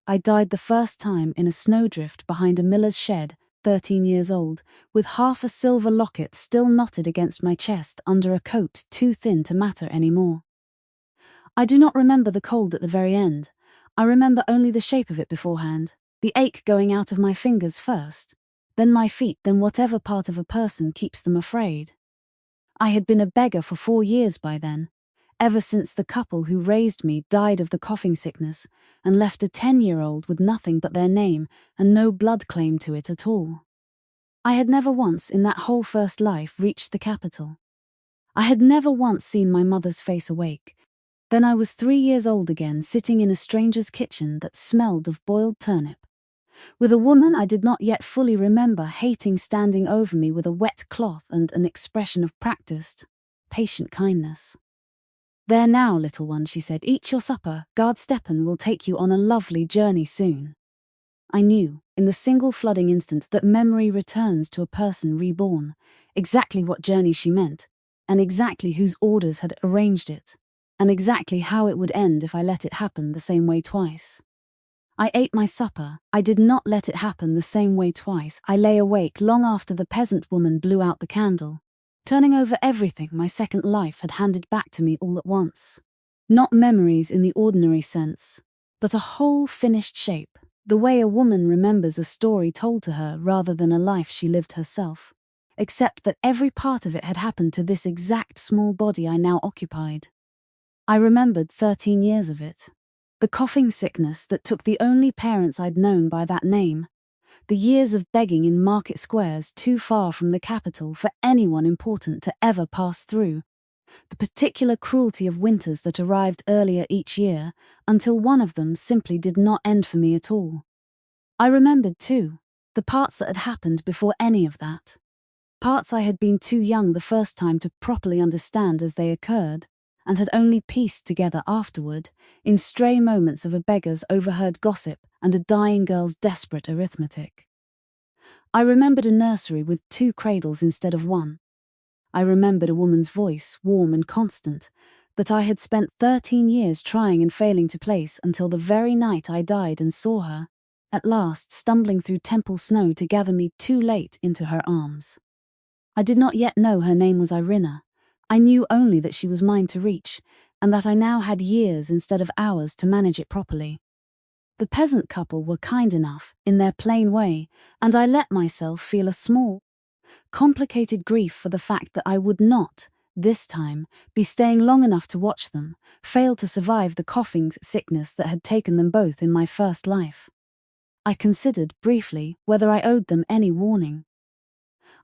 I died the first time in a snowdrift behind a miller's shed, 13 years old, with half a silver locket still knotted against my chest under a coat too thin to matter anymore. I do not remember the cold at the very end. I remember only the shape of it beforehand, the ache going out of my fingers first, then my feet, then whatever part of a person keeps them afraid. I had been a beggar for 4 years by then, ever since the couple who raised me died of the coughing sickness and left a 10-year-old with nothing but their name and no blood claim to it at all. I had never once in that whole first life reached the capital. I had never once seen my mother's face awake. Then I was 3 years old again, sitting in a stranger's kitchen that smelled of boiled turnip, with a woman I did not yet fully remember hating standing over me with a wet cloth and an expression of practiced, patient kindness. "There now, little one," she said, "eat your supper. Guard Stepan will take you on a lovely journey soon." I knew, in the single flooding instant that memory returns to a person reborn, exactly what journey she meant, and exactly whose orders had arranged it, and exactly how it would end if I let it happen the same way twice. I ate my supper. I did not let it happen the same way twice. I lay awake long after the peasant woman blew out the candle, turning over everything my second life had handed back to me all at once. Not memories in the ordinary sense, but a whole finished shape, the way a woman remembers a story told to her rather than a life she lived herself, except that every part of it had happened to this exact small body I now occupied. I remembered 13 years of it. The coughing sickness that took the only parents I'd known by that name, the years of begging in market squares too far from the capital for anyone important to ever pass through, the particular cruelty of winters that arrived earlier each year until one of them simply did not end for me at all. I remembered, too, the parts that had happened before any of that. Parts I had been too young the first time to properly understand as they occurred, and had only pieced together afterward, in stray moments of a beggar's overheard gossip and a dying girl's desperate arithmetic. I remembered a nursery with 2 cradles instead of 1. I remembered a woman's voice, warm and constant, that I had spent 13 years trying and failing to place until the very night I died and saw her, at last stumbling through temple snow to gather me too late into her arms. I did not yet know her name was Irina. I knew only that she was mine to reach, and that I now had years instead of hours to manage it properly. The peasant couple were kind enough, in their plain way, and I let myself feel a small, complicated grief for the fact that I would not, this time, be staying long enough to watch them, fail to survive the coughing sickness that had taken them both in my first life. I considered, briefly, whether I owed them any warning.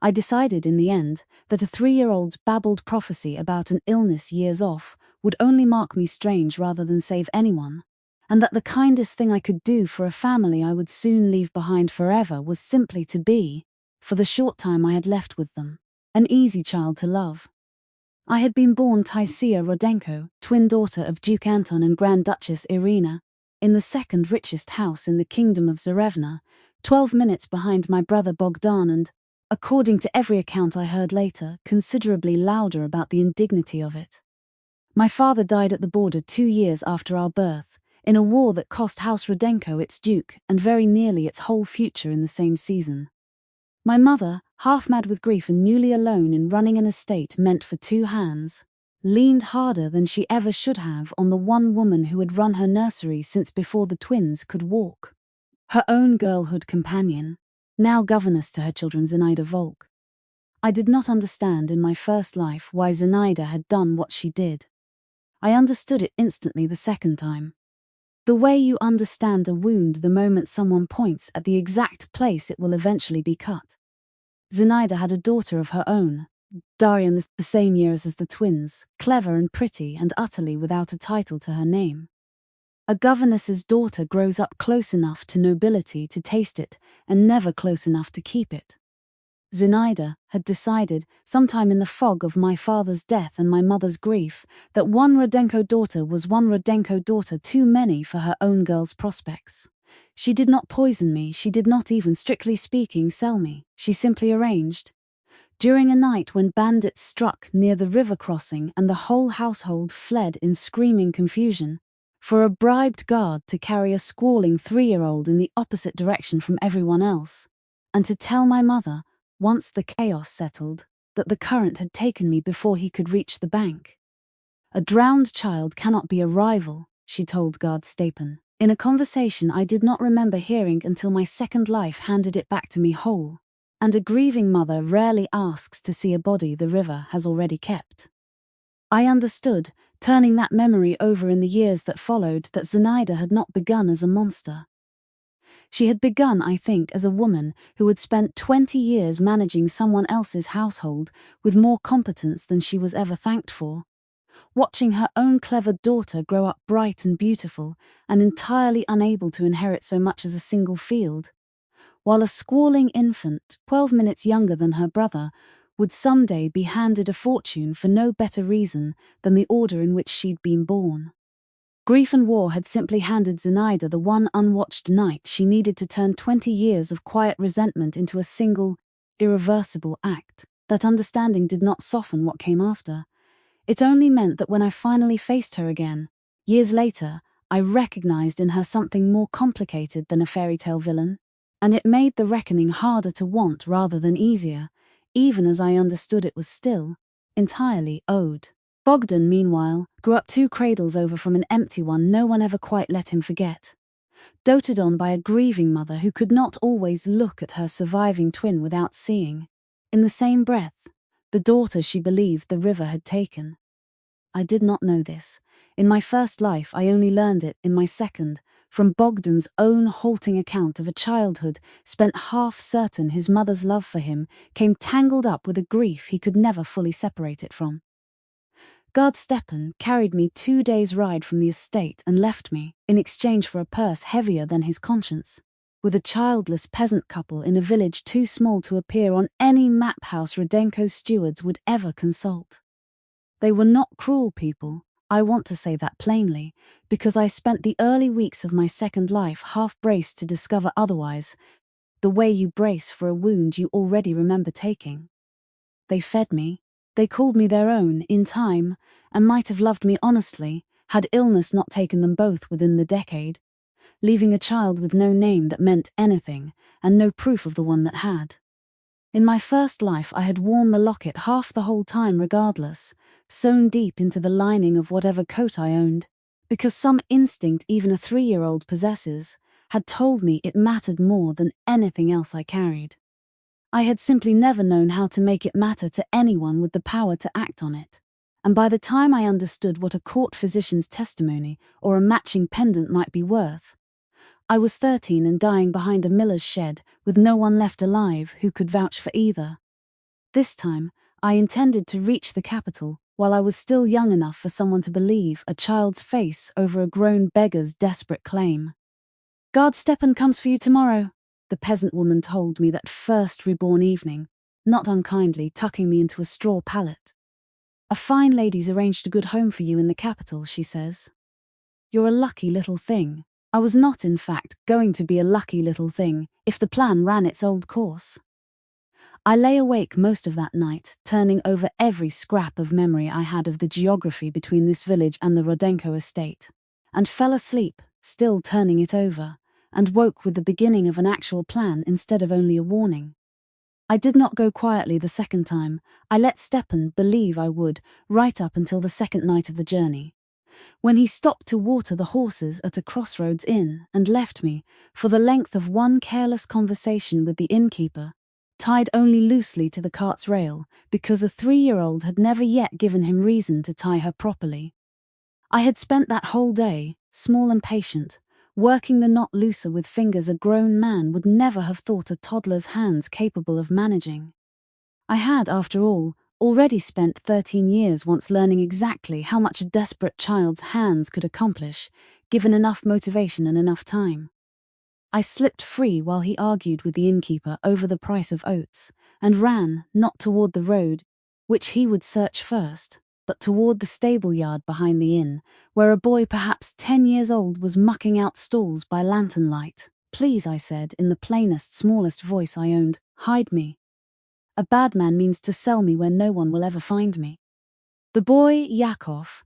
I decided in the end that a 3-year-old's babbled prophecy about an illness years off would only mark me strange rather than save anyone, and that the kindest thing I could do for a family I would soon leave behind forever was simply to be, for the short time I had left with them, an easy child to love. I had been born Taisiya Rodenko, twin daughter of Duke Anton and Grand Duchess Irina, in the second richest house in the kingdom of Zarevna, 12 minutes behind my brother Bogdan and, according to every account I heard later, considerably louder about the indignity of it. My father died at the border 2 years after our birth, in a war that cost House Rodenko its duke and very nearly its whole future in the same season. My mother, half mad with grief and newly alone in running an estate meant for 2 hands, leaned harder than she ever should have on the one woman who had run her nursery since before the twins could walk. Her own girlhood companion, now governess to her children, Zenaida Volk. I did not understand in my first life why Zenaida had done what she did. I understood it instantly the second time. The way you understand a wound the moment someone points at the exact place it will eventually be cut. Zenaida had a daughter of her own, Darian, the same year as the twins, clever and pretty and utterly without a title to her name. A governess's daughter grows up close enough to nobility to taste it and never close enough to keep it. Zenaida had decided, sometime in the fog of my father's death and my mother's grief, that one Rodenko daughter was one Rodenko daughter too many for her own girl's prospects. She did not poison me, she did not even, strictly speaking, sell me. She simply arranged. During a night when bandits struck near the river crossing and the whole household fled in screaming confusion, for a bribed guard to carry a squalling 3-year-old in the opposite direction from everyone else, and to tell my mother, once the chaos settled, that the current had taken me before he could reach the bank. A drowned child cannot be a rival, she told Guard Stapon, in a conversation I did not remember hearing until my second life handed it back to me whole, and a grieving mother rarely asks to see a body the river has already kept. I understood, turning that memory over in the years that followed, that Zenaida had not begun as a monster. She had begun, I think, as a woman who had spent 20 years managing someone else's household with more competence than she was ever thanked for, watching her own clever daughter grow up bright and beautiful and entirely unable to inherit so much as a single field, while a squalling infant, 12 minutes younger than her brother, would someday be handed a fortune for no better reason than the order in which she'd been born. Grief and war had simply handed Zenaida the one unwatched night she needed to turn 20 years of quiet resentment into a single, irreversible act. That understanding did not soften what came after. It only meant that when I finally faced her again, years later, I recognized in her something more complicated than a fairy tale villain, and it made the reckoning harder to want rather than easier, even as I understood it was still entirely owed. Bogdan, meanwhile, grew up 2 cradles over from an empty one no one ever quite let him forget. Doted on by a grieving mother who could not always look at her surviving twin without seeing, in the same breath, the daughter she believed the river had taken. I did not know this. In my first life, I only learned it in my second, from Bogdan's own halting account of a childhood spent half certain his mother's love for him came tangled up with a grief he could never fully separate it from. Guard Stepan carried me 2 days' ride from the estate and left me, in exchange for a purse heavier than his conscience, with a childless peasant couple in a village too small to appear on any map House Rodenko's stewards would ever consult. They were not cruel people, I want to say that plainly, because I spent the early weeks of my second life half-braced to discover otherwise, the way you brace for a wound you already remember taking. They fed me, they called me their own, in time, and might have loved me honestly, had illness not taken them both within the decade, leaving a child with no name that meant anything, and no proof of the one that had. In my first life I had worn the locket half the whole time regardless, sewn deep into the lining of whatever coat I owned, because some instinct even a 3-year-old possesses had told me it mattered more than anything else I carried. I had simply never known how to make it matter to anyone with the power to act on it, and by the time I understood what a court physician's testimony or a matching pendant might be worth, I was 13 and dying behind a miller's shed with no one left alive who could vouch for either. This time, I intended to reach the capital while I was still young enough for someone to believe a child's face over a grown beggar's desperate claim. "Guard Stepan comes for you tomorrow," the peasant woman told me that first reborn evening, not unkindly tucking me into a straw pallet. "A fine lady's arranged a good home for you in the capital," she says. "You're a lucky little thing." I was not, in fact, going to be a lucky little thing if the plan ran its old course. I lay awake most of that night, turning over every scrap of memory I had of the geography between this village and the Rodenko estate, and fell asleep, still turning it over, and woke with the beginning of an actual plan instead of only a warning. I did not go quietly the second time. I let Stepan believe I would, right up until the second night of the journey, when he stopped to water the horses at a crossroads inn and left me, for the length of one careless conversation with the innkeeper, tied only loosely to the cart's rail because a 3-year-old had never yet given him reason to tie her properly. I had spent that whole day, small and patient, working the knot looser with fingers a grown man would never have thought a toddler's hands capable of managing. I had, after all, already spent 13 years once learning exactly how much a desperate child's hands could accomplish, given enough motivation and enough time. I slipped free while he argued with the innkeeper over the price of oats, and ran, not toward the road, which he would search first, but toward the stable yard behind the inn, where a boy perhaps 10 years old was mucking out stalls by lantern light. "Please," I said, in the plainest, smallest voice I owned, "hide me. A bad man means to sell me where no one will ever find me." The boy, Yakov,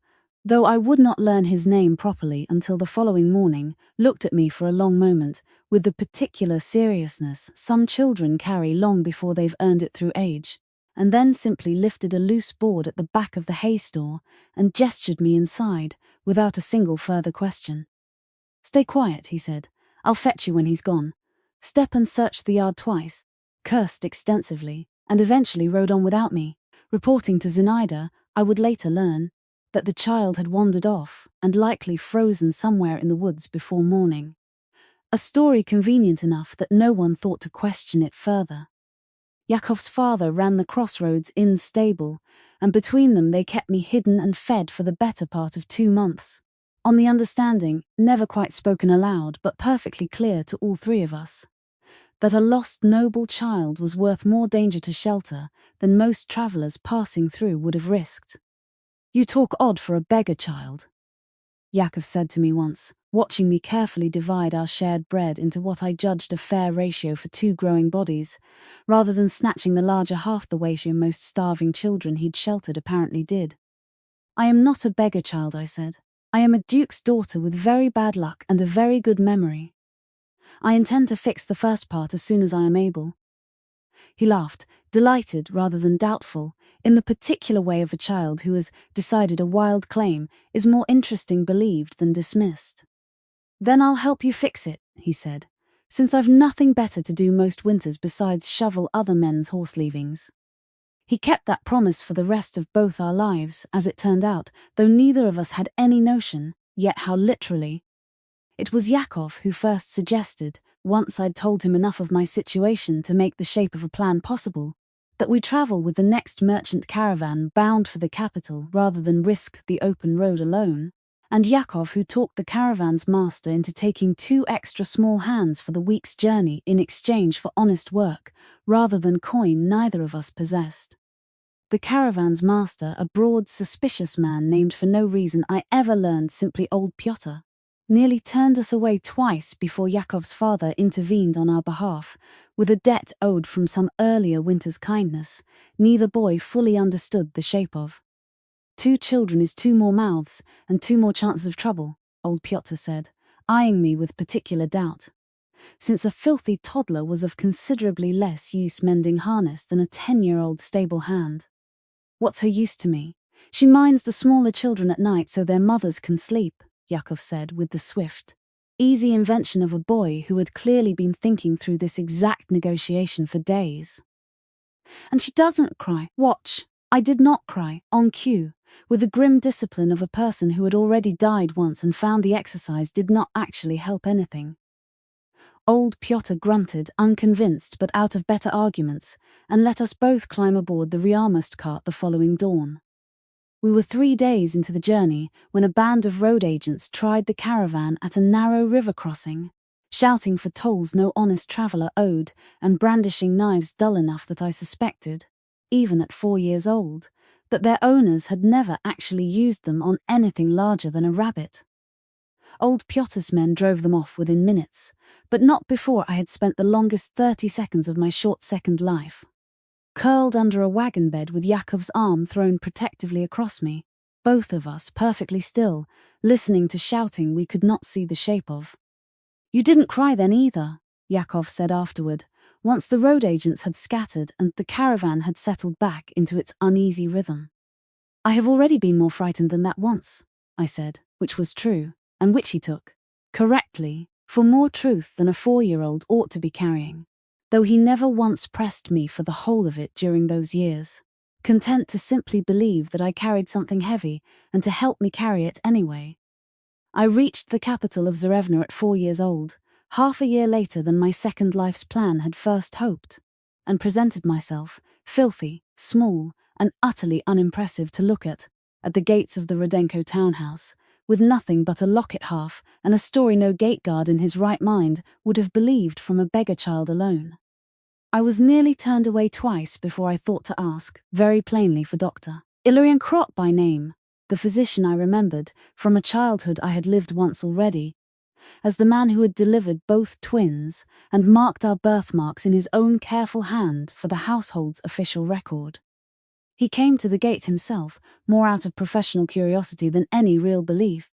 though I would not learn his name properly until the following morning, looked at me for a long moment, with the particular seriousness some children carry long before they've earned it through age, and then simply lifted a loose board at the back of the hay store and gestured me inside, without a single further question. "Stay quiet," he said. "I'll fetch you when he's gone." Step and searched the yard twice, cursed extensively, and eventually rode on without me, reporting to Zinaida, I would later learn, that the child had wandered off and likely frozen somewhere in the woods before morning. A story convenient enough that no one thought to question it further. Yakov's father ran the Crossroads Inn stable, and between them they kept me hidden and fed for the better part of 2 months, on the understanding, never quite spoken aloud but perfectly clear to all three of us, that a lost noble child was worth more danger to shelter than most travellers passing through would have risked. "You talk odd for a beggar child," Yakov said to me once, watching me carefully divide our shared bread into what I judged a fair ratio for 2 growing bodies, rather than snatching the larger half the ratio most starving children he'd sheltered apparently did. "I am not a beggar child," I said. "I am a duke's daughter with very bad luck and a very good memory. I intend to fix the first part as soon as I am able." He laughed, delighted rather than doubtful, in the particular way of a child who has decided a wild claim is more interesting believed than dismissed. "Then I'll help you fix it," he said, "since I've nothing better to do most winters besides shovel other men's horse leavings." He kept that promise for the rest of both our lives, as it turned out, though neither of us had any notion, yet how literally. It was Yakov who first suggested, once I'd told him enough of my situation to make the shape of a plan possible, that we travel with the next merchant caravan bound for the capital rather than risk the open road alone, and Yakov who talked the caravan's master into taking 2 extra small hands for the week's journey in exchange for honest work, rather than coin neither of us possessed. The caravan's master, a broad, suspicious man named for no reason I ever learned, simply old Pyotr, nearly turned us away twice before Yakov's father intervened on our behalf, with a debt owed from some earlier winter's kindness neither boy fully understood the shape of. 2 children is 2 more mouths and 2 more chances of trouble, old Pyotr said, eyeing me with particular doubt, since a filthy toddler was of considerably less use mending harness than a 10-year-old stable hand. "What's her use to me? She minds the smaller children at night so their mothers can sleep," Yakov said with the swift, easy invention of a boy who had clearly been thinking through this exact negotiation for days. "And she doesn't cry. Watch." I did not cry, on cue, with the grim discipline of a person who had already died once and found the exercise did not actually help anything. Old Pyotr grunted, unconvinced but out of better arguments, and let us both climb aboard the Ryamust cart the following dawn. We were 3 days into the journey when a band of road agents tried the caravan at a narrow river crossing, shouting for tolls no honest traveller owed and brandishing knives dull enough that I suspected, even at 4 years old, that their owners had never actually used them on anything larger than a rabbit. Old Pyotr's men drove them off within minutes, but not before I had spent the longest 30 seconds of my short-second life, curled under a wagon bed with Yakov's arm thrown protectively across me, both of us perfectly still, listening to shouting we could not see the shape of. "You didn't cry then either," Yakov said afterward, once the road agents had scattered and the caravan had settled back into its uneasy rhythm. "I have already been more frightened than that once," I said, which was true, and which he took, correctly, for more truth than a 4-year-old ought to be carrying, though he never once pressed me for the whole of it during those years, content to simply believe that I carried something heavy and to help me carry it anyway. I reached the capital of Zarevna at 4 years old, half a year later than my second life's plan had first hoped, and presented myself, filthy, small, and utterly unimpressive to look at the gates of the Rodenko townhouse, with nothing but a locket half and a story no gate guard in his right mind would have believed from a beggar child alone. I was nearly turned away twice before I thought to ask, very plainly, for Dr. Ilarion Krot by name, the physician I remembered from a childhood I had lived once already, as the man who had delivered both twins and marked our birthmarks in his own careful hand for the household's official record. He came to the gate himself, more out of professional curiosity than any real belief,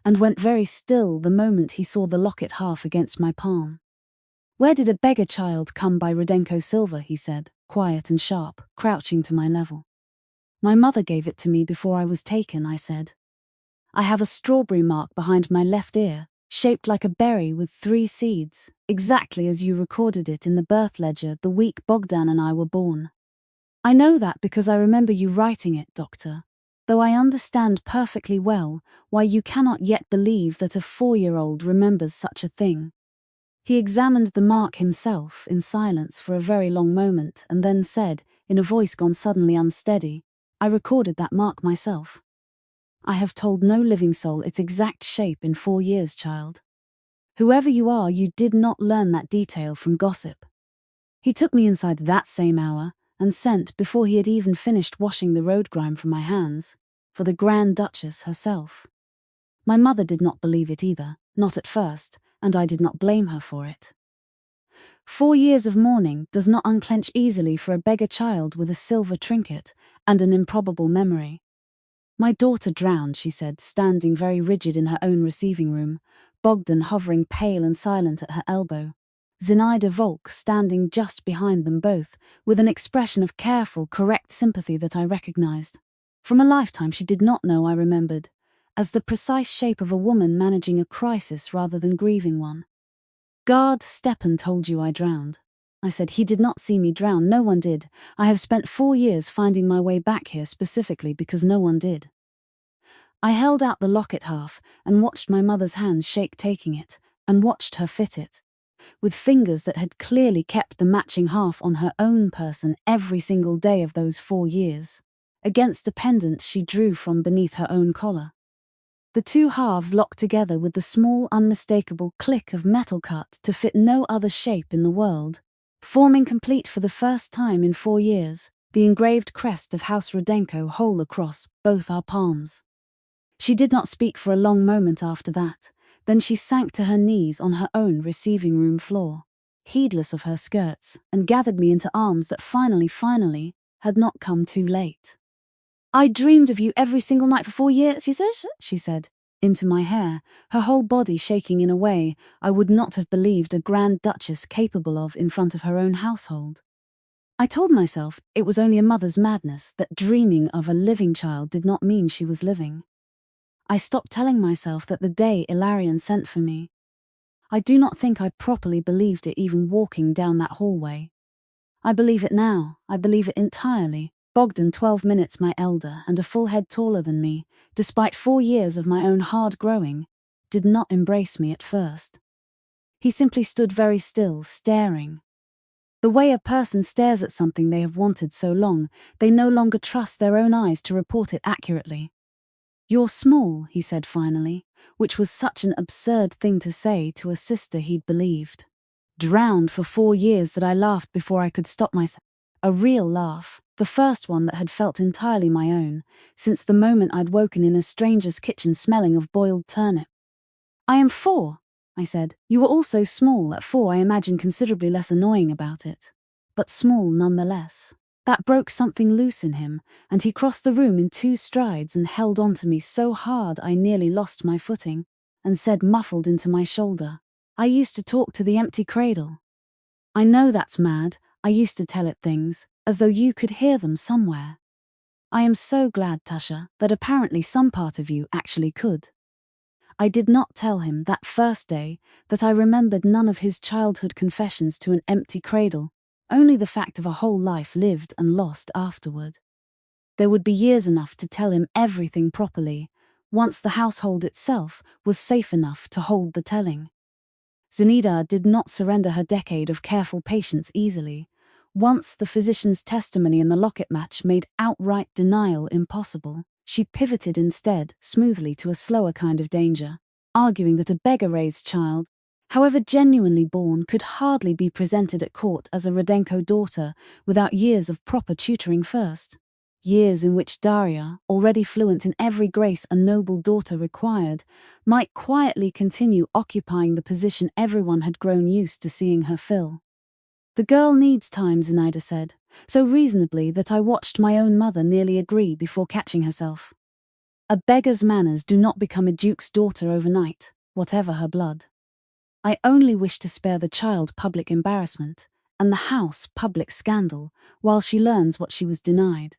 and went very still the moment he saw the locket half against my palm. "Where did a beggar child come by Rodenko silver?" he said, quiet and sharp, crouching to my level. "My mother gave it to me before I was taken," I said. "I have a strawberry mark behind my left ear, shaped like a berry with 3 seeds, exactly as you recorded it in the birth ledger the week Bogdan and I were born. I know that because I remember you writing it, Doctor, though I understand perfectly well why you cannot yet believe that a 4-year-old remembers such a thing." He examined the mark himself in silence for a very long moment and then said, in a voice gone suddenly unsteady, "I recorded that mark myself. I have told no living soul its exact shape in 4 years, child. Whoever you are, you did not learn that detail from gossip." He took me inside that same hour and sent, before he had even finished washing the road grime from my hands, for the Grand Duchess herself. My mother did not believe it either, not at first, and I did not blame her for it. 4 years of mourning does not unclench easily for a beggar child with a silver trinket and an improbable memory. "My daughter drowned," she said, standing very rigid in her own receiving room, Bogdan hovering pale and silent at her elbow, Zinaida Volk standing just behind them both, with an expression of careful, correct sympathy that I recognized. From a lifetime she did not know I remembered, as the precise shape of a woman managing a crisis rather than grieving one. "Guard Stepan told you I drowned." I said. "He did not see me drown, no one did. I have spent 4 years finding my way back here specifically because no one did." I held out the locket half and watched my mother's hands shake taking it, and watched her fit it, with fingers that had clearly kept the matching half on her own person every single day of those 4 years, against a pendant she drew from beneath her own collar. The 2 halves locked together with the small, unmistakable click of metal cut to fit no other shape in the world, forming complete for the first time in 4 years, the engraved crest of House Rodenko whole across both our palms. She did not speak for a long moment after that, then she sank to her knees on her own receiving room floor, heedless of her skirts, and gathered me into arms that finally, had not come too late. "I dreamed of you every single night for 4 years, she said, into my hair, her whole body shaking in a way I would not have believed a Grand Duchess capable of in front of her own household. I told myself it was only a mother's madness, that dreaming of a living child did not mean she was living. I stopped telling myself that the day Ilarion sent for me. I do not think I properly believed it even walking down that hallway. I believe it now, I believe it entirely. Bogdan, 12 minutes my elder and a full head taller than me, despite 4 years of my own hard growing, did not embrace me at first. He simply stood very still, staring. The way a person stares at something they have wanted so long, they no longer trust their own eyes to report it accurately. "You're small," he said finally, which was such an absurd thing to say to a sister he'd believed. Drowned for 4 years that I laughed before I could stop myself. A real laugh, the first one that had felt entirely my own, since the moment I'd woken in a stranger's kitchen smelling of boiled turnip. "I am 4, I said. "You were also small at 4, I imagine considerably less annoying about it. But small nonetheless." That broke something loose in him, and he crossed the room in 2 strides and held on to me so hard I nearly lost my footing, and said muffled into my shoulder, "I used to talk to the empty cradle." "I know that's mad. I used to tell it things, as though you could hear them somewhere." "I am so glad, Tasha, that apparently some part of you actually could." I did not tell him that first day that I remembered none of his childhood confessions to an empty cradle, only the fact of a whole life lived and lost afterward. There would be years enough to tell him everything properly, once the household itself was safe enough to hold the telling. Zinaida did not surrender her decade of careful patience easily. Once the physician's testimony in the locket match made outright denial impossible, she pivoted instead smoothly to a slower kind of danger, arguing that a beggar-raised child, however genuinely born, could hardly be presented at court as a Rodenko daughter without years of proper tutoring first. Years in which Daria, already fluent in every grace a noble daughter required, might quietly continue occupying the position everyone had grown used to seeing her fill. The girl needs time, Zinaida said, so reasonably that I watched my own mother nearly agree before catching herself. A beggar's manners do not become a duke's daughter overnight, whatever her blood. I only wish to spare the child public embarrassment, and the house public scandal, while she learns what she was denied.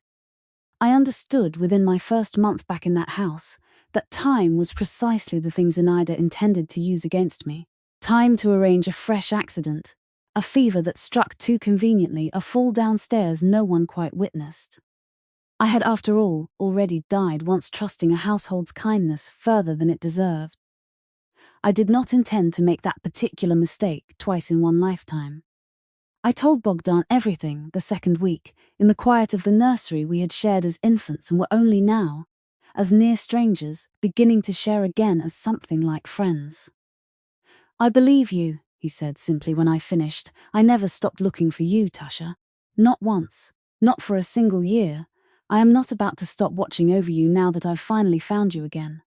I understood within my first month back in that house that time was precisely the thing Zinaida intended to use against me. Time to arrange a fresh accident, a fever that struck too conveniently, a fall downstairs no one quite witnessed. I had, after all, already died once trusting a household's kindness further than it deserved. I did not intend to make that particular mistake twice in one lifetime. I told Bogdan everything the second week, in the quiet of the nursery we had shared as infants and were only now, as near strangers, beginning to share again as something like friends. I believe you, he said simply when I finished. I never stopped looking for you, Tasha. Not once. Not for a single year. I am not about to stop watching over you now that I've finally found you again.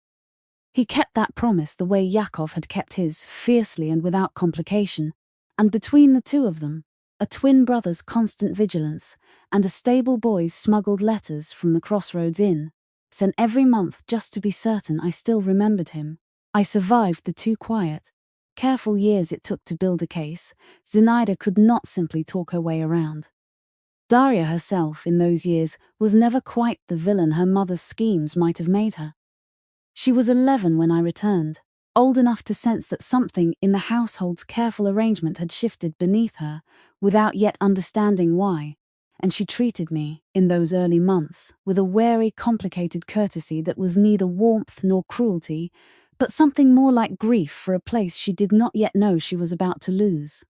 He kept that promise the way Yakov had kept his, fiercely and without complication, and between the two of them, a twin brother's constant vigilance, and a stable boy's smuggled letters from the Crossroads Inn, sent every month just to be certain I still remembered him, I survived the too quiet, careful years it took to build a case. Zinaida could not simply talk her way around. Daria herself, in those years, was never quite the villain her mother's schemes might have made her. She was 11 when I returned, old enough to sense that something in the household's careful arrangement had shifted beneath her, without yet understanding why, and she treated me, in those early months, with a wary, complicated courtesy that was neither warmth nor cruelty, but something more like grief for a place she did not yet know she was about to lose.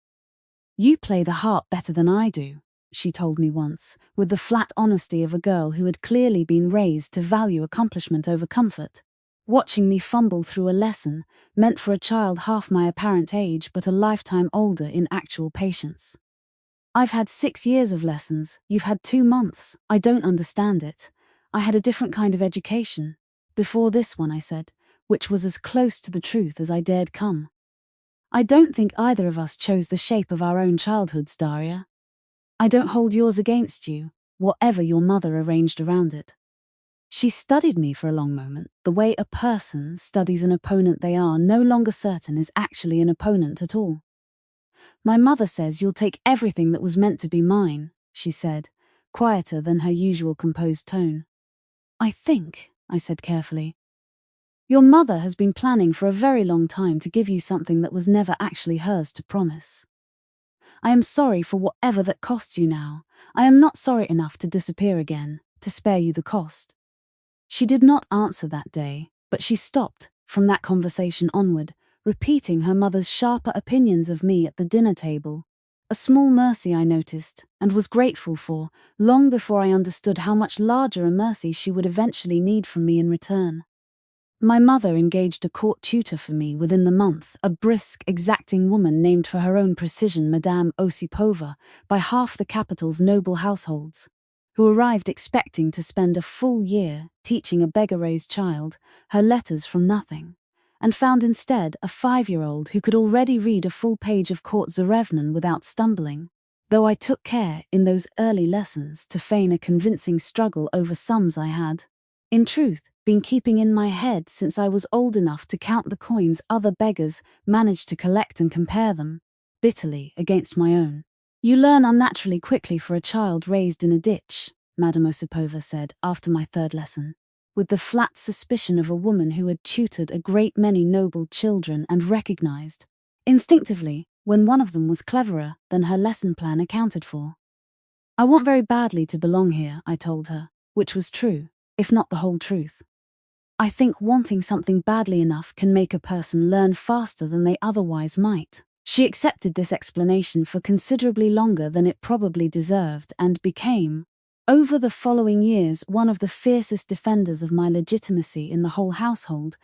"You play the harp better than I do," she told me once, with the flat honesty of a girl who had clearly been raised to value accomplishment over comfort. Watching me fumble through a lesson, meant for a child half my apparent age but a lifetime older in actual patience. "I've had 6 years of lessons, you've had 2 months. I don't understand it. I had a different kind of education. Before this one," I said, which was as close to the truth as I dared come. "I don't think either of us chose the shape of our own childhoods, Daria. I don't hold yours against you, whatever your mother arranged around it." She studied me for a long moment, the way a person studies an opponent they are no longer certain is actually an opponent at all. "My mother says you'll take everything that was meant to be mine," she said, quieter than her usual composed tone. "I think," I said carefully, "your mother has been planning for a very long time to give you something that was never actually hers to promise. I am sorry for whatever that costs you now. I am not sorry enough to disappear again, to spare you the cost." She did not answer that day, but she stopped, from that conversation onward, repeating her mother's sharper opinions of me at the dinner table. A small mercy I noticed, and was grateful for, long before I understood how much larger a mercy she would eventually need from me in return. My mother engaged a court tutor for me within the month, a brisk, exacting woman named for her own precision Madame Osipova by half the capital's noble households, who arrived expecting to spend a full year teaching a beggar-raised child her letters from nothing, and found instead a 5-year-old who could already read a full page of Court Zarevnan without stumbling, though I took care in those early lessons to feign a convincing struggle over sums I had, in truth, been keeping in my head since I was old enough to count the coins other beggars managed to collect and compare them, bitterly, against my own. "You learn unnaturally quickly for a child raised in a ditch," Madame Osipova said after my 3rd lesson, with the flat suspicion of a woman who had tutored a great many noble children and recognized, instinctively, when one of them was cleverer than her lesson plan accounted for. "I want very badly to belong here," I told her, which was true, if not the whole truth. I think wanting something badly enough can make a person learn faster than they otherwise might. She accepted this explanation for considerably longer than it probably deserved and became, over the following years, one of the fiercest defenders of my legitimacy in the whole household,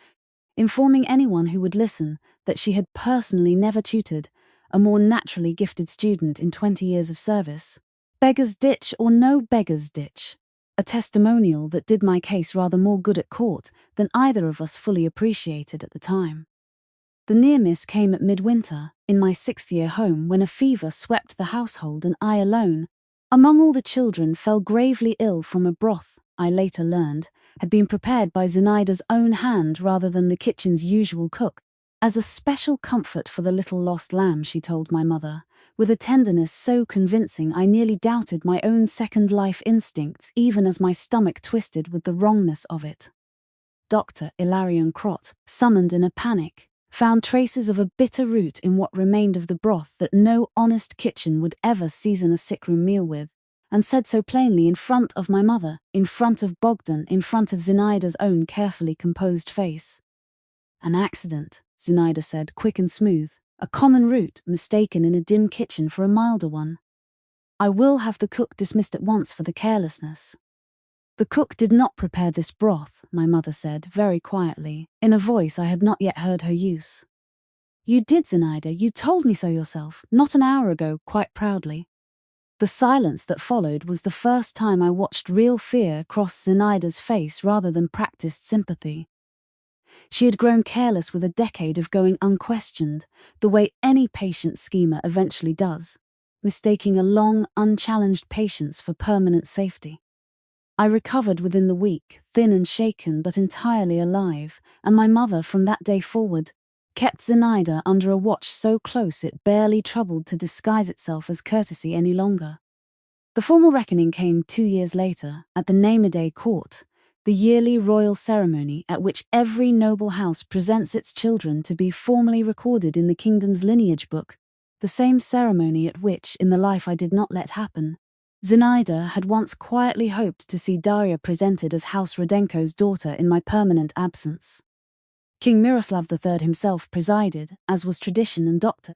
informing anyone who would listen that she had personally never tutored a more naturally gifted student in 20 years of service. Beggar's ditch or no beggar's ditch, a testimonial that did my case rather more good at court than either of us fully appreciated at the time. The near miss came at midwinter, in my 6th-year home, when a fever swept the household and I alone, among all the children, fell gravely ill from a broth, I later learned, had been prepared by Zinaida's own hand rather than the kitchen's usual cook, as a special comfort for the little lost lamb, she told my mother, with a tenderness so convincing I nearly doubted my own second life instincts even as my stomach twisted with the wrongness of it. Dr. Ilarion Crott, summoned in a panic, found traces of a bitter root in what remained of the broth that no honest kitchen would ever season a sickroom meal with, and said so plainly in front of my mother, in front of Bogdan, in front of Zinaida's own carefully composed face. An accident, Zinaida said, quick and smooth, a common route mistaken in a dim kitchen for a milder one. I will have the cook dismissed at once for the carelessness. The cook did not prepare this broth, my mother said, very quietly, in a voice I had not yet heard her use. You did, Zinaida, you told me so yourself, not an hour ago, quite proudly. The silence that followed was the first time I watched real fear cross Zinaida's face rather than practiced sympathy. She had grown careless with a decade of going unquestioned, the way any patient schemer eventually does, mistaking a long, unchallenged patience for permanent safety. I recovered within the week, thin and shaken but entirely alive, and my mother, from that day forward, kept Zinaida under a watch so close it barely troubled to disguise itself as courtesy any longer. The formal reckoning came 2 years later, at the Name-a-Day court, the yearly royal ceremony at which every noble house presents its children to be formally recorded in the kingdom's lineage book, the same ceremony at which, in the life I did not let happen, Zinaida had once quietly hoped to see Daria presented as House Rodenko's daughter in my permanent absence. King Miroslav III himself presided, as was tradition, and Dr.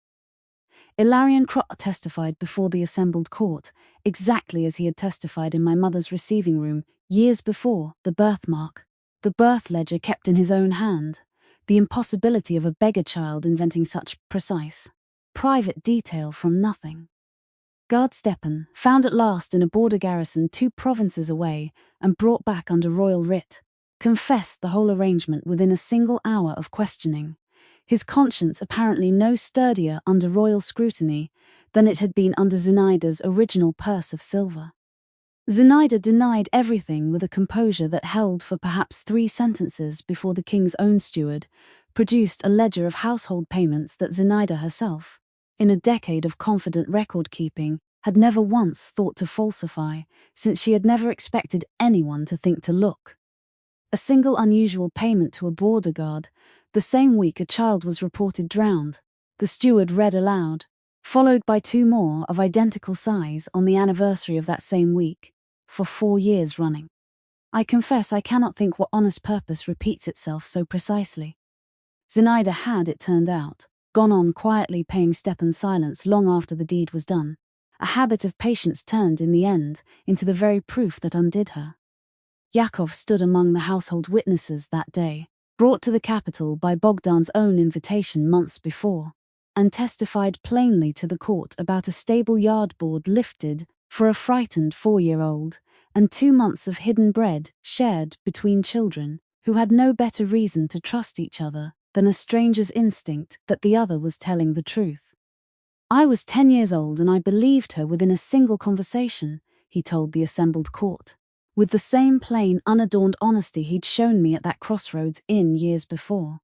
Ilarion Crott testified before the assembled court, exactly as he had testified in my mother's receiving room years before. The birthmark, the birth ledger kept in his own hand, the impossibility of a beggar child inventing such precise, private detail from nothing. Guard Stepan, found at last in a border garrison 2 provinces away and brought back under royal writ, confessed the whole arrangement within a single hour of questioning, his conscience apparently no sturdier under royal scrutiny than it had been under Zinaida's original purse of silver. Zinaida denied everything with a composure that held for perhaps 3 sentences before the king's own steward produced a ledger of household payments that Zinaida herself, in a decade of confident record-keeping, had never once thought to falsify, since she had never expected anyone to think to look. A single unusual payment to a border guard, the same week a child was reported drowned, the steward read aloud, followed by 2 more of identical size on the anniversary of that same week, for 4 years running. I confess I cannot think what honest purpose repeats itself so precisely. Zinaida had, it turned out, gone on quietly paying Stepan's silence long after the deed was done. A habit of patience turned, in the end, into the very proof that undid her. Yakov stood among the household witnesses that day, brought to the capital by Bogdan's own invitation months before, and testified plainly to the court about a stable yard board lifted for a frightened 4-year-old, and 2 months of hidden bread shared between children who had no better reason to trust each other than a stranger's instinct that the other was telling the truth. I was 10 years old and I believed her within a single conversation, he told the assembled court, with the same plain, unadorned honesty he'd shown me at that crossroads inn years before.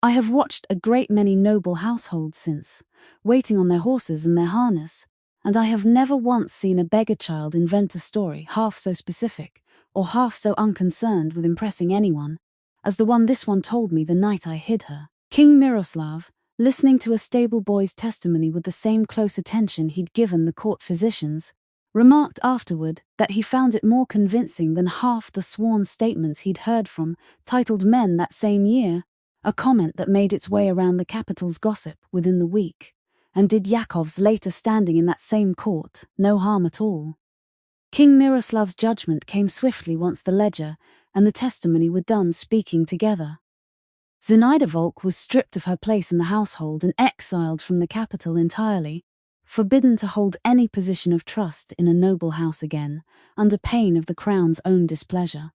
I have watched a great many noble households since, waiting on their horses and their harness, and I have never once seen a beggar child invent a story half so specific, or half so unconcerned with impressing anyone, as the one this one told me the night I hid her. King Miroslav, listening to a stable boy's testimony with the same close attention he'd given the court physicians, remarked afterward that he found it more convincing than half the sworn statements he'd heard from titled men that same year, a comment that made its way around the capital's gossip within the week, and did Yakov's later standing in that same court no harm at all. King Miroslav's judgment came swiftly once the ledger and the testimony were done speaking together. Zinaida Volk was stripped of her place in the household and exiled from the capital entirely, forbidden to hold any position of trust in a noble house again, under pain of the crown's own displeasure.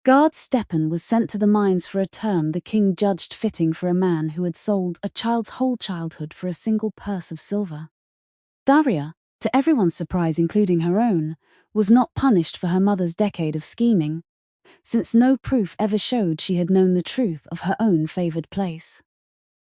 Guard Stepan was sent to the mines for a term the king judged fitting for a man who had sold a child's whole childhood for a single purse of silver. Daria, to everyone's surprise including her own, was not punished for her mother's decade of scheming, since no proof ever showed she had known the truth of her own favoured place.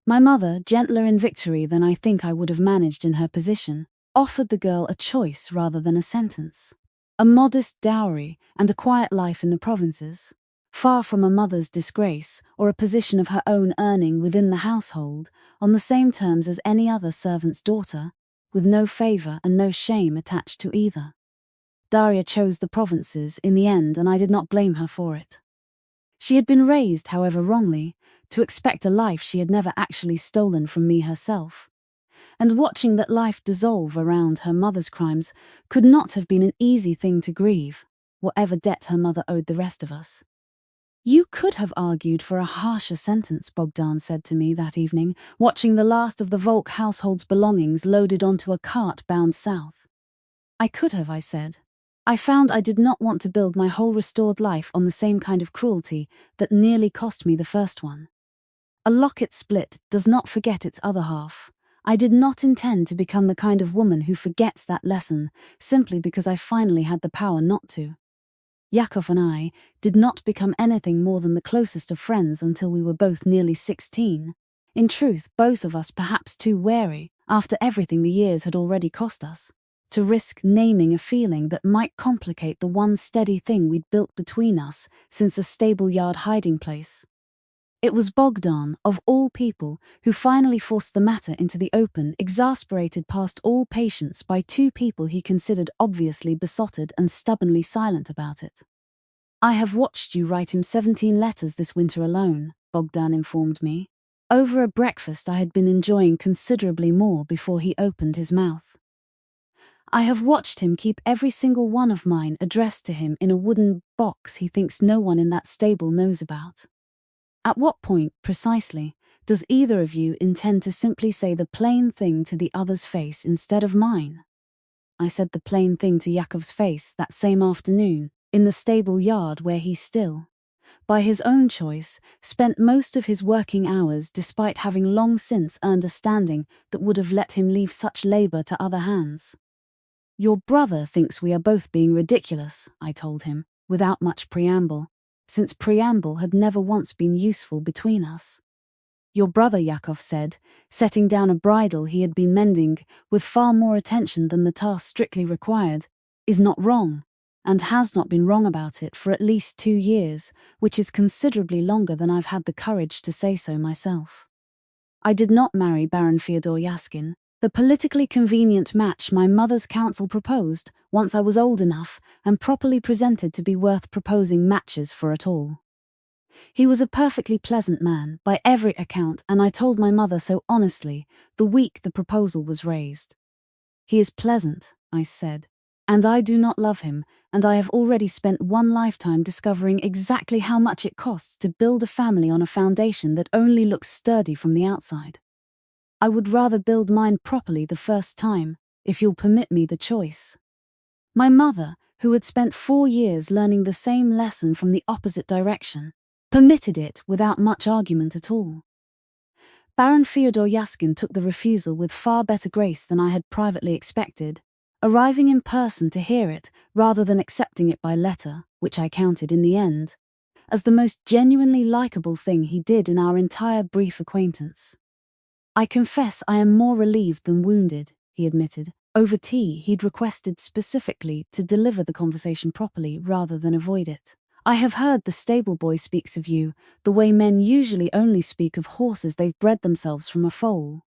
My mother, gentler in victory than I think I would have managed in her position, offered the girl a choice rather than a sentence. A modest dowry and a quiet life in the provinces, far from a mother's disgrace or a position of her own earning within the household, on the same terms as any other servant's daughter, with no favour and no shame attached to either. Daria chose the provinces in the end, and I did not blame her for it. She had been raised, however wrongly, to expect a life she had never actually stolen from me herself, and watching that life dissolve around her mother's crimes could not have been an easy thing to grieve, whatever debt her mother owed the rest of us. You could have argued for a harsher sentence, Bogdan said to me that evening, watching the last of the Volk household's belongings loaded onto a cart bound south. I could have, I said. I found I did not want to build my whole restored life on the same kind of cruelty that nearly cost me the first one. A locket split does not forget its other half. I did not intend to become the kind of woman who forgets that lesson simply because I finally had the power not to. Yakov and I did not become anything more than the closest of friends until we were both nearly 16. In truth, both of us perhaps too wary, after everything the years had already cost us, to risk naming a feeling that might complicate the one steady thing we'd built between us since a stable-yard hiding place. It was Bogdan, of all people, who finally forced the matter into the open, exasperated past all patience by two people he considered obviously besotted and stubbornly silent about it. I have watched you write him 17 letters this winter alone, Bogdan informed me. Over a breakfast I had been enjoying considerably more before he opened his mouth. I have watched him keep every single one of mine addressed to him in a wooden box he thinks no one in that stable knows about. At what point, precisely, does either of you intend to simply say the plain thing to the other's face instead of mine? I said the plain thing to Yakov's face that same afternoon, in the stable yard where he still, by his own choice, spent most of his working hours despite having long since earned a standing that would have let him leave such labour to other hands. Your brother thinks we are both being ridiculous, I told him, without much preamble, since preamble had never once been useful between us. Your brother, Yakov said, setting down a bridle he had been mending with far more attention than the task strictly required, is not wrong, and has not been wrong about it for at least 2 years, which is considerably longer than I've had the courage to say so myself. I did not marry Baron Fyodor Yaskin, the politically convenient match my mother's council proposed once I was old enough and properly presented to be worth proposing matches for at all. He was a perfectly pleasant man, by every account, and I told my mother so honestly the week the proposal was raised. He is pleasant, I said, and I do not love him, and I have already spent one lifetime discovering exactly how much it costs to build a family on a foundation that only looks sturdy from the outside. I would rather build mine properly the first time, if you'll permit me the choice. My mother, who had spent 4 years learning the same lesson from the opposite direction, permitted it without much argument at all. Baron Fyodor Yaskin took the refusal with far better grace than I had privately expected, arriving in person to hear it rather than accepting it by letter, which I counted in the end as the most genuinely likable thing he did in our entire brief acquaintance. I confess I am more relieved than wounded, he admitted. Over tea, he'd requested specifically to deliver the conversation properly rather than avoid it. I have heard the stable boy speaks of you the way men usually only speak of horses they've bred themselves from a foal.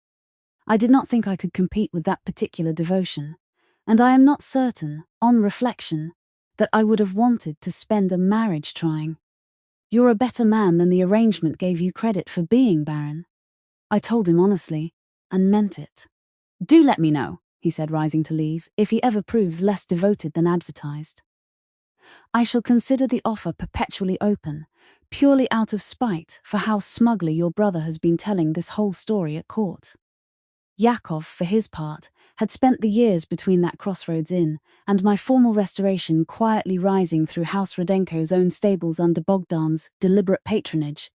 I did not think I could compete with that particular devotion, and I am not certain, on reflection, that I would have wanted to spend a marriage trying. You're a better man than the arrangement gave you credit for being, Baron. I told him honestly, and meant it. Do let me know, he said, rising to leave, if he ever proves less devoted than advertised. I shall consider the offer perpetually open, purely out of spite for how smugly your brother has been telling this whole story at court. Yakov, for his part, had spent the years between that Crossroads Inn and my formal restoration quietly rising through House Rodenko's own stables under Bogdan's deliberate patronage.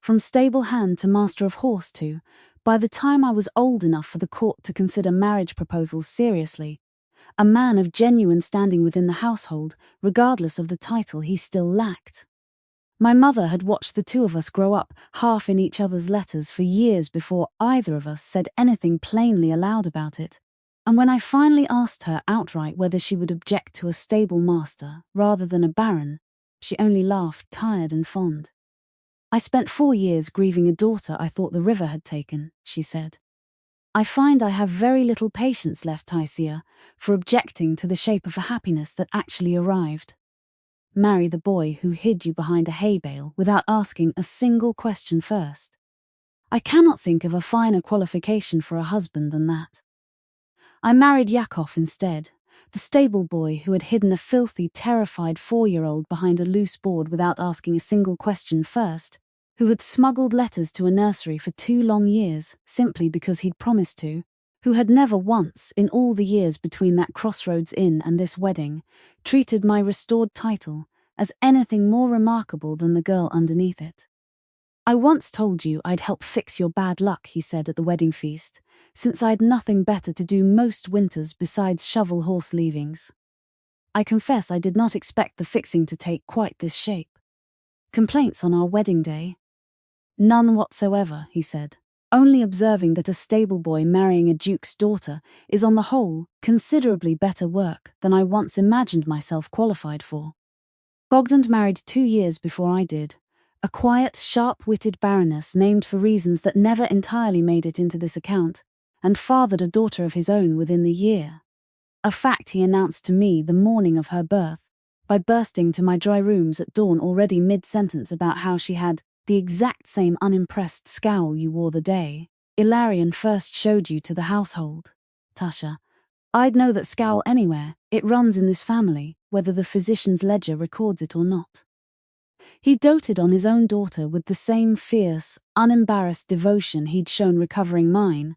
From stable hand to master of horse to, by the time I was old enough for the court to consider marriage proposals seriously, a man of genuine standing within the household, regardless of the title he still lacked. My mother had watched the two of us grow up, half in each other's letters, for years before either of us said anything plainly aloud about it, and when I finally asked her outright whether she would object to a stable master rather than a baron, she only laughed, tired and fond. "I spent 4 years grieving a daughter I thought the river had taken," she said. "I find I have very little patience left, Taisiya, for objecting to the shape of a happiness that actually arrived. Marry the boy who hid you behind a hay bale without asking a single question first. I cannot think of a finer qualification for a husband than that." I married Yakov instead, the stable boy who had hidden a filthy, terrified 4-year-old behind a loose board without asking a single question first, who had smuggled letters to a nursery for 2 long years simply because he'd promised to, who had never once, in all the years between that Crossroads Inn and this wedding, treated my restored title as anything more remarkable than the girl underneath it. "I once told you I'd help fix your bad luck," he said at the wedding feast, "since I'd nothing better to do most winters besides shovel horse leavings." I confess I did not expect the fixing to take quite this shape. "Complaints on our wedding day?" "None whatsoever," he said, only observing that a stable boy marrying a duke's daughter is on the whole considerably better work than I once imagined myself qualified for. Bogdan married 2 years before I did, a quiet, sharp-witted baroness named for reasons that never entirely made it into this account, and fathered a daughter of his own within the year. A fact he announced to me the morning of her birth, by bursting to my dry rooms at dawn already mid-sentence about how she had the exact same unimpressed scowl you wore the day Ilarion first showed you to the household. "Tasha, I'd know that scowl anywhere. It runs in this family, whether the physician's ledger records it or not." He doted on his own daughter with the same fierce, unembarrassed devotion he'd shown recovering mine,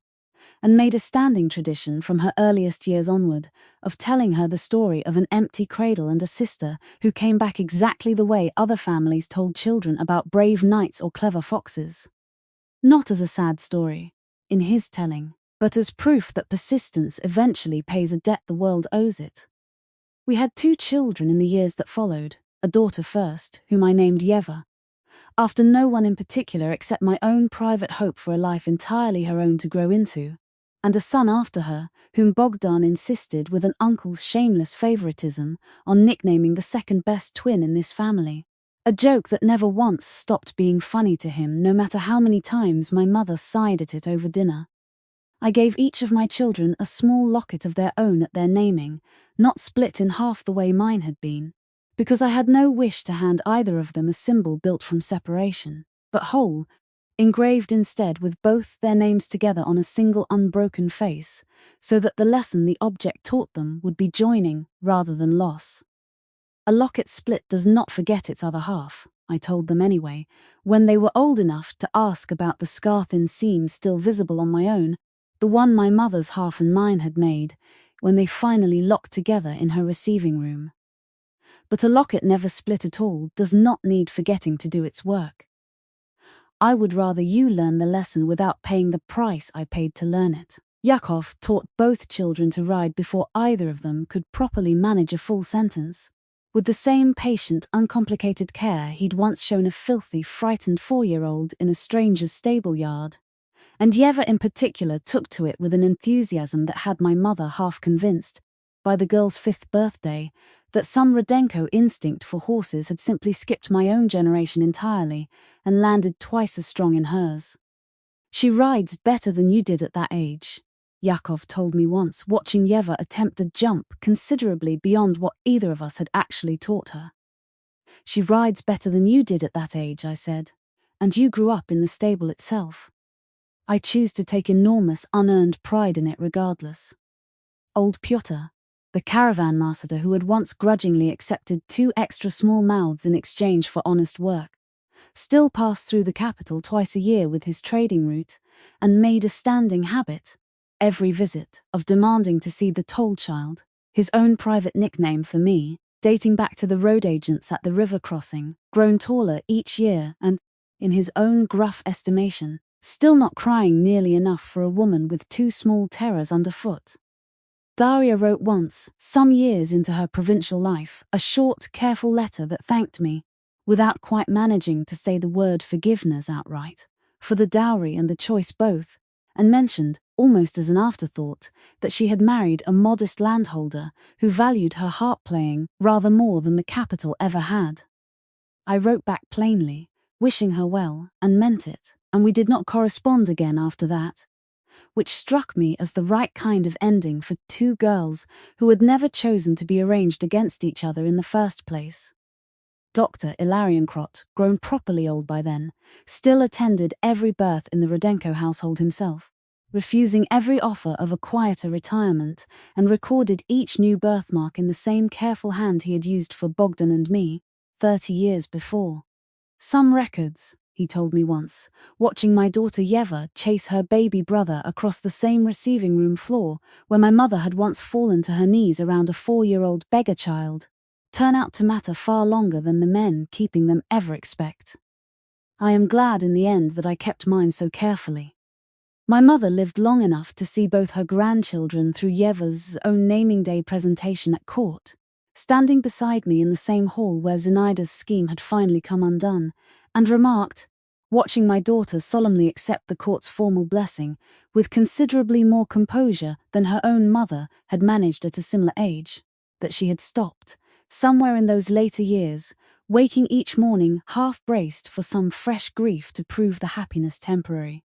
and made a standing tradition from her earliest years onward of telling her the story of an empty cradle and a sister who came back exactly the way other families told children about brave knights or clever foxes. Not as a sad story, in his telling, but as proof that persistence eventually pays a debt the world owes it. We had 2 children in the years that followed, a daughter first, whom I named Yeva, after no one in particular except my own private hope for a life entirely her own to grow into, and a son after her, whom Bogdan insisted with an uncle's shameless favoritism on nicknaming the second-best twin in this family, a joke that never once stopped being funny to him no matter how many times my mother sighed at it over dinner. I gave each of my children a small locket of their own at their naming, not split in half the way mine had been, because I had no wish to hand either of them a symbol built from separation, but whole, engraved instead with both their names together on a single unbroken face, so that the lesson the object taught them would be joining rather than loss. "A locket split does not forget its other half," I told them anyway, when they were old enough to ask about the scar-thin seam still visible on my own, the one my mother's half and mine had made, when they finally locked together in her receiving room. But a locket never split at all does not need forgetting to do its work. I would rather you learn the lesson without paying the price I paid to learn it. Yakov taught both children to ride before either of them could properly manage a full sentence, with the same patient, uncomplicated care he'd once shown a filthy, frightened 4-year-old in a stranger's stable yard. And Yeva in particular took to it with an enthusiasm that had my mother half convinced, by the girl's 5th birthday, that some Rodenko instinct for horses had simply skipped my own generation entirely and landed twice as strong in hers. "She rides better than you did at that age," Yakov told me once, watching Yeva attempt a jump considerably beyond what either of us had actually taught her. "She rides better than you did at that age," I said, "and you grew up in the stable itself." I choose to take enormous unearned pride in it regardless. Old Pyotr, the caravan master who had once grudgingly accepted 2 extra small mouths in exchange for honest work, still passed through the capital twice a year with his trading route, and made a standing habit, every visit, of demanding to see the toll child, his own private nickname for me, dating back to the road agents at the river crossing, grown taller each year and, in his own gruff estimation, still not crying nearly enough for a woman with two small terrors underfoot. Daria wrote once, some years into her provincial life, a short, careful letter that thanked me, without quite managing to say the word forgiveness outright, for the dowry and the choice both, and mentioned, almost as an afterthought, that she had married a modest landholder who valued her harp playing rather more than the capital ever had. I wrote back plainly, wishing her well, and meant it, and we did not correspond again after that, which struck me as the right kind of ending for two girls who had never chosen to be arranged against each other in the first place. Dr. Ilarion-Crott, grown properly old by then, still attended every birth in the Rodenko household himself, refusing every offer of a quieter retirement, and recorded each new birthmark in the same careful hand he had used for Bogdan and me, 30 years before. Some records, he told me once, watching my daughter Yeva chase her baby brother across the same receiving room floor where my mother had once fallen to her knees around a 4-year-old beggar child, turn out to matter far longer than the men keeping them ever expect. I am glad in the end that I kept mine so carefully. My mother lived long enough to see both her grandchildren through Yeva's own naming day presentation at court, standing beside me in the same hall where Zinaida's scheme had finally come undone, and remarked, watching my daughter solemnly accept the court's formal blessing with considerably more composure than her own mother had managed at a similar age, that she had stopped, somewhere in those later years, waking each morning half-braced for some fresh grief to prove the happiness temporary.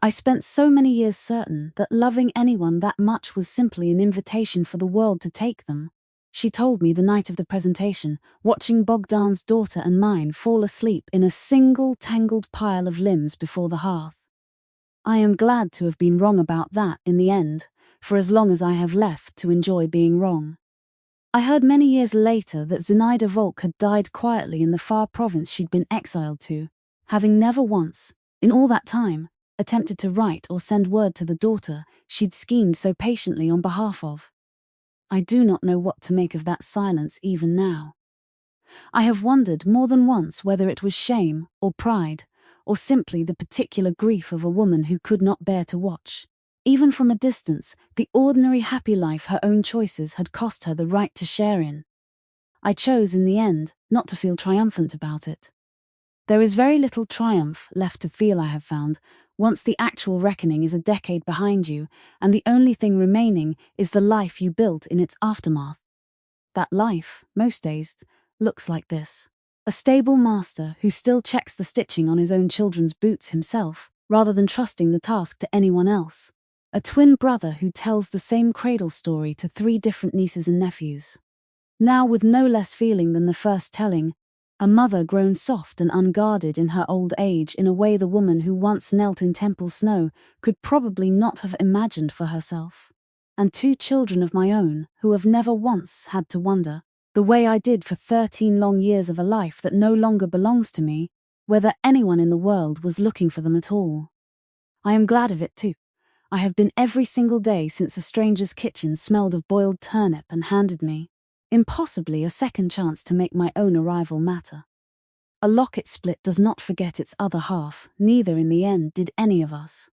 I spent so many years certain that loving anyone that much was simply an invitation for the world to take them, she told me the night of the presentation, watching Bogdan's daughter and mine fall asleep in a single tangled pile of limbs before the hearth. I am glad to have been wrong about that in the end, for as long as I have left to enjoy being wrong. I heard many years later that Zinaida Volk had died quietly in the far province she'd been exiled to, having never once, in all that time, attempted to write or send word to the daughter she'd schemed so patiently on behalf of. I do not know what to make of that silence even now. I have wondered more than once whether it was shame or pride, or simply the particular grief of a woman who could not bear to watch, even from a distance, the ordinary happy life her own choices had cost her the right to share in. I chose in the end not to feel triumphant about it. There is very little triumph left to feel, I have found, once the actual reckoning is a decade behind you, and the only thing remaining is the life you built in its aftermath. That life, most days, looks like this. A stable master who still checks the stitching on his own children's boots himself, rather than trusting the task to anyone else. A twin brother who tells the same cradle story to 3 different nieces and nephews. Now with no less feeling than the first telling, a mother grown soft and unguarded in her old age in a way the woman who once knelt in temple snow could probably not have imagined for herself. And 2 children of my own who have never once had to wonder, the way I did for 13 long years of a life that no longer belongs to me, whether anyone in the world was looking for them at all. I am glad of it too. I have been every single day since a stranger's kitchen smelled of boiled turnip and handed me, impossibly, a second chance to make my own arrival matter. A locket split does not forget its other half, neither in the end did any of us.